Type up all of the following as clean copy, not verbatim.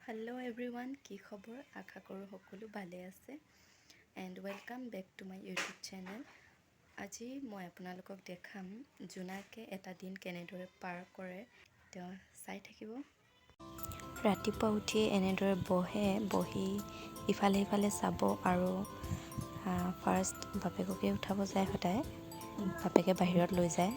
Hello' everyone, কি খবৰ? আশা কৰোঁ সকলো ভালে আছে and welcome back to my YouTube channel. আজি মই আপোনালোকক দেখাম জোনাকে এটা দিন কেনেদৰে পাৰ কৰে, তেওঁ চাই থাকিব। ৰাতিপুৱা উঠি এনেদৰে বহি ইফালে সিফালে চাব আৰু ফাৰ্ষ্ট বাপেককে উঠাব যায়। সদায় বাপেকে বাহিৰত লৈ যায়।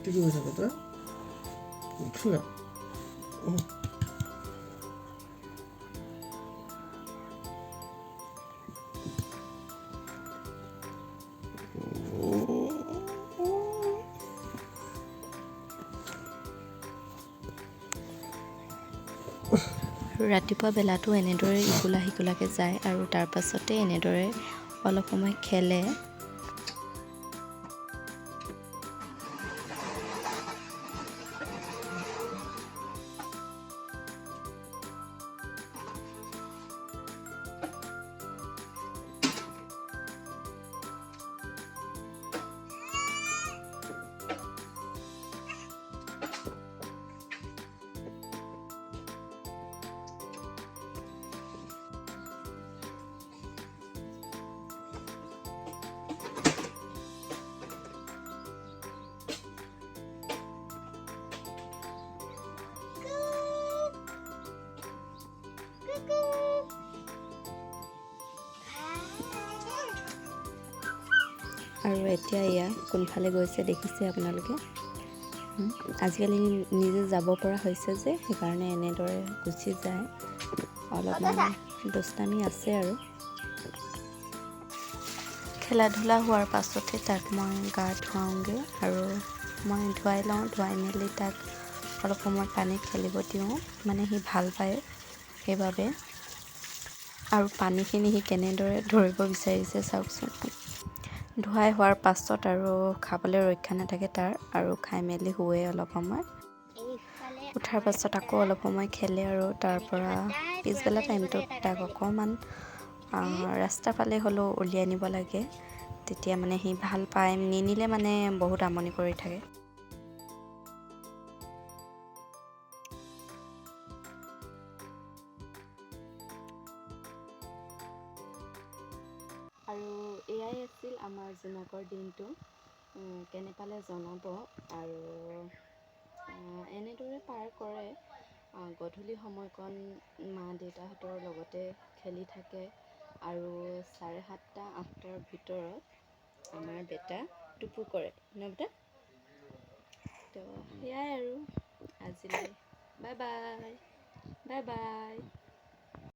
কি কৰি থাক তই? উঠো না। আৰু ৰাতিপুৱা বেলাটো এনেদৰে ইকোলা সিকোলাকৈ যায় আৰু তাৰ পাছতে এনেদৰে অলপ সময় খেলে। আৰু এতিয়া এয়া কোনফালে গৈছে দেখিছে আপোনালোকে। আজিকালি নিজে যাব পৰা হৈছে যে, সেইকাৰণে এনেদৰে গুচি যায়। অলপমান দুষ্টামি আছে আৰু। খেলা ধূলা হোৱাৰ পাছতে তাক মই গা ধুৱাওঁগৈ আৰু মই ধুৱাই লওঁ। ধুৱাই মেলি তাক অলপ সময় পানীত খেলিব দিওঁ, মানে সি ভাল পায় সেইবাবে। আৰু পানীখিনি সি কেনেদৰে ধৰিব বিচাৰিছে চাওকচোন। ধুৱাই হোৱাৰ পাছত আৰু খাবলৈ ৰক্ষা নাথাকে তাৰ, আৰু খাই মেলি শুৱে অলপ সময়। উঠাৰ পাছত আকৌ অলপ সময় খেলে আৰু তাৰ পৰা পিছবেলা টাইমটোত তাক অকণমান ৰাস্তাৰ ফালে হ'লেও উলিয়াই নিব লাগে। তেতিয়া মানে সি ভাল পায়, নিনিলে মানে বহুত আমনি কৰি থাকে। আৰু এয়াই আছিল আমাৰ জোনাকৰ দিনটো। কেনে পালে জনাব। আৰু এনেদৰে পাৰ কৰে। গধূলি সময়কণ মা দেউতাহঁতৰ লগতে খেলি থাকে আৰু 7:30-8টাৰ ভিতৰত আমাৰ বেটা টুপু কৰে ন বেটা? তো সেয়াই আৰু আজিলৈ বাই বাই।